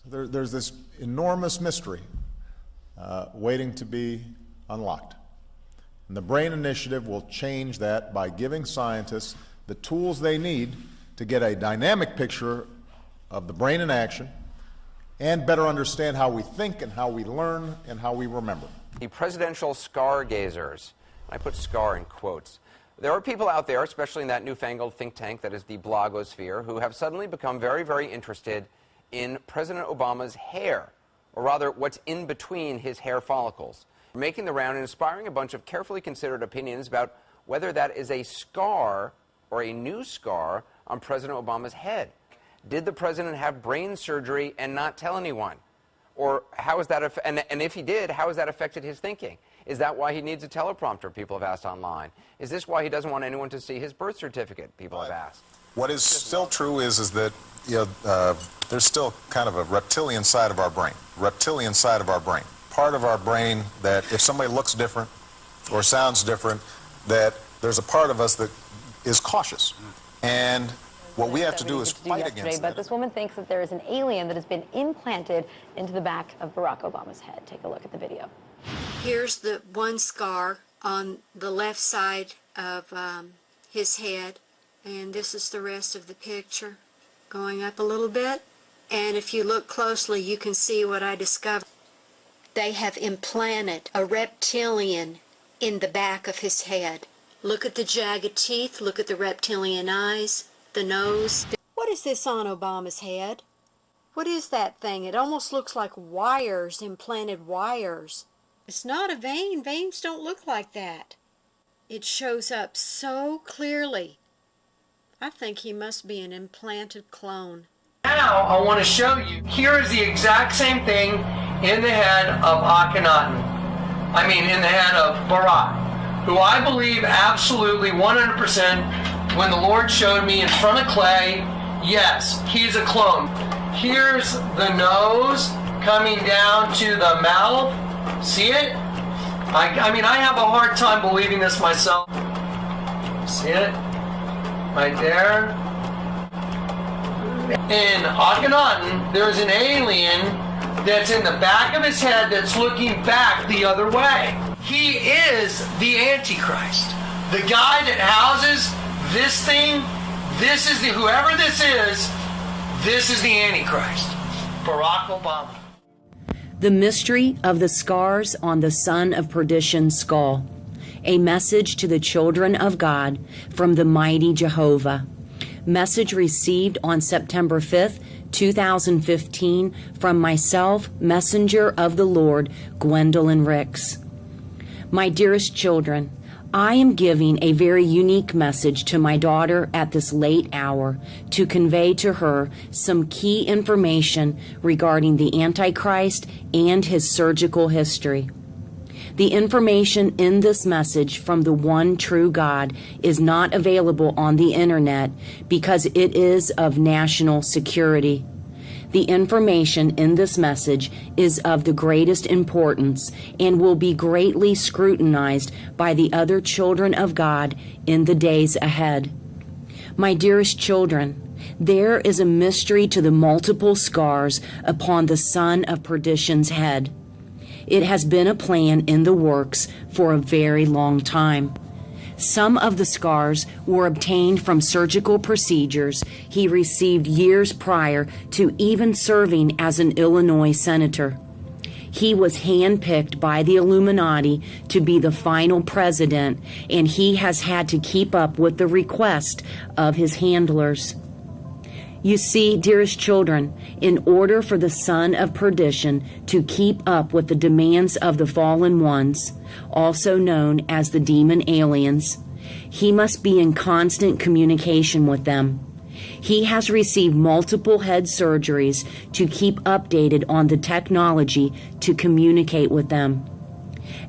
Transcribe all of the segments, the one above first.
There's this enormous mystery waiting to be unlocked. And the BRAIN Initiative will change that by giving scientists the tools they need to get a dynamic picture of the brain in action and better understand how we think and how we learn and how we remember. The presidential scar-gazers, I put scar in quotes. There are people out there, especially in that newfangled think tank that is the blogosphere, who have suddenly become very, very interested in President Obama's hair, or rather what's in between his hair follicles, making the round and inspiring a bunch of carefully considered opinions about whether that is a scar or a new scar on President Obama's head. Did the president have brain surgery and not tell anyone? Or how is that, and if he did, how has that affected his thinking? Is that why he needs a teleprompter, people have asked online? Is this why he doesn't want anyone to see his birth certificate, people have asked? What is still true is that there's still kind of a reptilian side of our brain. Part of our brain that if somebody looks different or sounds different, that there's a part of us that is cautious. And what we have to do is fight against that. But this woman thinks that there is an alien that has been implanted into the back of Barack Obama's head. Take a look at the video. Here's the one scar on the left side of his head, and this is the rest of the picture going up a little bit. And if you look closely, you can see what I discovered. They have implanted a reptilian in the back of his head. Look at the jagged teeth, look at the reptilian eyes, the nose. What is this on Obama's head? What is that thing? It almost looks like wires, implanted wires. It's not a vein. Veins don't look like that. It shows up so clearly. I think he must be an implanted clone. Now I want to show you. Here is the exact same thing in the head of Akhenaten. I mean in the head of Barack, who I believe absolutely 100% when the Lord showed me in front of clay, yes, he's a clone. Here's the nose coming down to the mouth. See it? I mean, I have a hard time believing this myself. See it? Right there. In Akhenaten, there's an alien that's in the back of his head that's looking back the other way. He is the Antichrist. The guy that houses this thing, this is whoever this is the Antichrist. Barack Obama. The mystery of the scars on the son of perdition's skull. A message to the children of God from the mighty Jehovah. Message received on September 5th, 2015 from myself, messenger of the Lord, Gwendolyn Ricks. My dearest children, I am giving a very unique message to my daughter at this late hour to convey to her some key information regarding the Antichrist and his surgical history. The information in this message from the one true God is not available on the internet because it is of national security. The information in this message is of the greatest importance and will be greatly scrutinized by the other children of God in the days ahead. My dearest children, there is a mystery to the multiple scars upon the son of perdition's head. It has been a plan in the works for a very long time. Some of the scars were obtained from surgical procedures he received years prior to even serving as an Illinois senator. He was handpicked by the Illuminati to be the final president, and he has had to keep up with the request of his handlers. You see, dearest children, in order for the son of perdition to keep up with the demands of the fallen ones, also known as the demon aliens, he must be in constant communication with them. He has received multiple head surgeries to keep updated on the technology to communicate with them.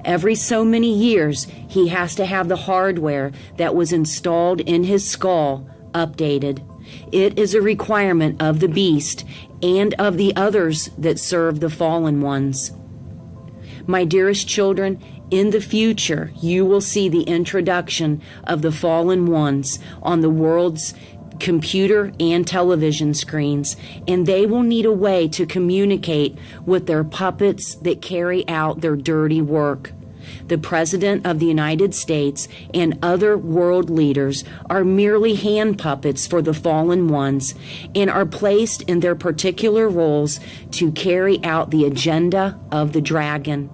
Every so many years, he has to have the hardware that was installed in his skull updated. It is a requirement of the beast and of the others that serve the fallen ones. My dearest children, in the future, you will see the introduction of the fallen ones on the world's computer and television screens, and they will need a way to communicate with their puppets that carry out their dirty work. The President of the United States and other world leaders are merely hand puppets for the fallen ones and are placed in their particular roles to carry out the agenda of the dragon.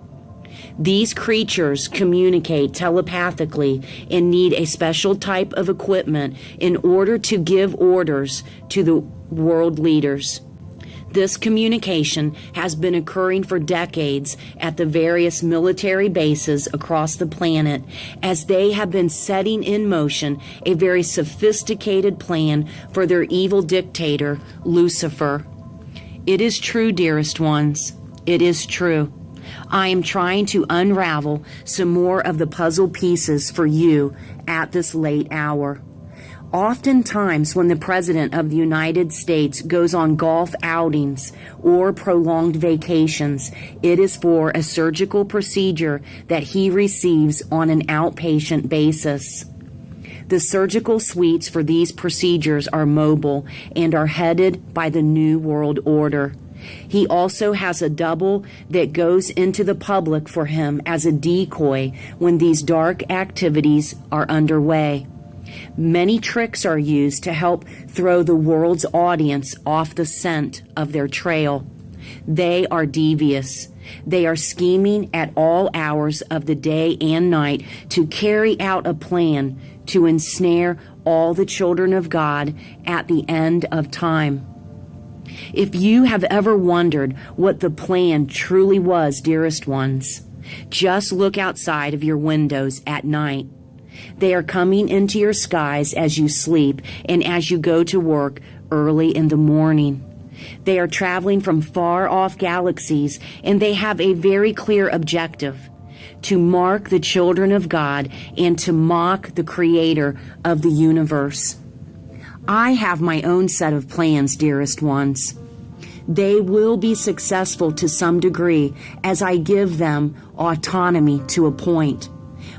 These creatures communicate telepathically and need a special type of equipment in order to give orders to the world leaders. This communication has been occurring for decades at the various military bases across the planet as they have been setting in motion a very sophisticated plan for their evil dictator, Lucifer. It is true, dearest ones. It is true. I am trying to unravel some more of the puzzle pieces for you at this late hour. Oftentimes, when the President of the United States goes on golf outings or prolonged vacations, it is for a surgical procedure that he receives on an outpatient basis. The surgical suites for these procedures are mobile and are headed by the New World Order. He also has a double that goes into the public for him as a decoy when these dark activities are underway. Many tricks are used to help throw the world's audience off the scent of their trail. They are devious. They are scheming at all hours of the day and night to carry out a plan to ensnare all the children of God at the end of time. If you have ever wondered what the plan truly was, dearest ones, just look outside of your windows at night. They are coming into your skies as you sleep and as you go to work early in the morning. They are traveling from far off galaxies, and they have a very clear objective: to mark the children of God and to mock the Creator of the universe. I have my own set of plans, dearest ones. They will be successful to some degree as I give them autonomy to a point.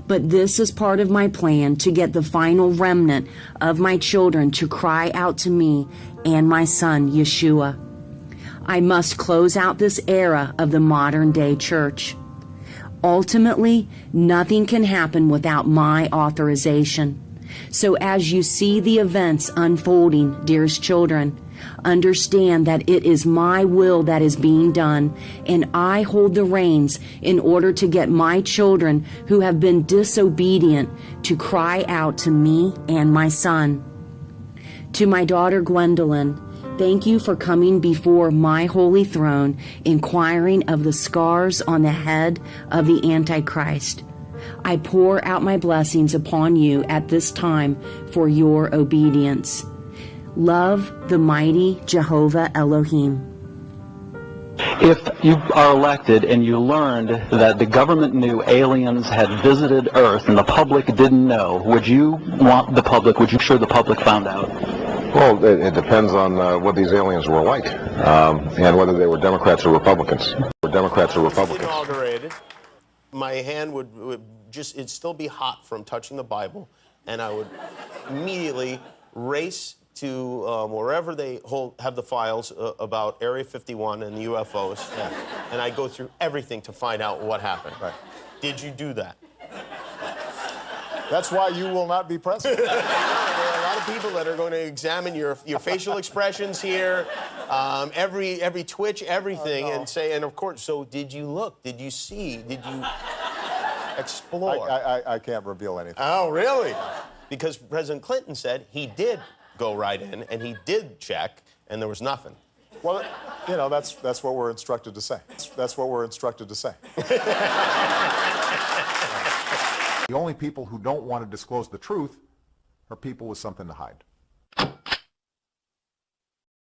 But this is part of my plan to get the final remnant of my children to cry out to me and my son, Yeshua. I must close out this era of the modern-day church. Ultimately, nothing can happen without my authorization. So as you see the events unfolding, dearest children, understand that it is my will that is being done, and I hold the reins in order to get my children who have been disobedient to cry out to me and my son. To my daughter Gwendolyn, thank you for coming before my holy throne, inquiring of the scars on the head of the Antichrist. I pour out my blessings upon you at this time for your obedience. Love, the mighty Jehovah Elohim. If you are elected and you learned that the government knew aliens had visited Earth and the public didn't know, would you sure the public found out? Well, it depends on what these aliens were like, and whether they were Democrats or Republicans. Inaugurated, my hand would just, it'd still be hot from touching the Bible, and I would immediately race to wherever they have the files about Area 51 and the UFOs, and I go through everything to find out what happened. Right. Did you do that? That's why you will not be president. There are a lot of people that are going to examine your facial expressions here, every twitch, everything, and say, and of course, so did you look? Did you see? Did you explore? I can't reveal anything. Oh, really? Because President Clinton said he did go right in, and he did check, and there was nothing. Well, you know, that's what we're instructed to say. That's what we're instructed to say. The only people who don't want to disclose the truth are people with something to hide.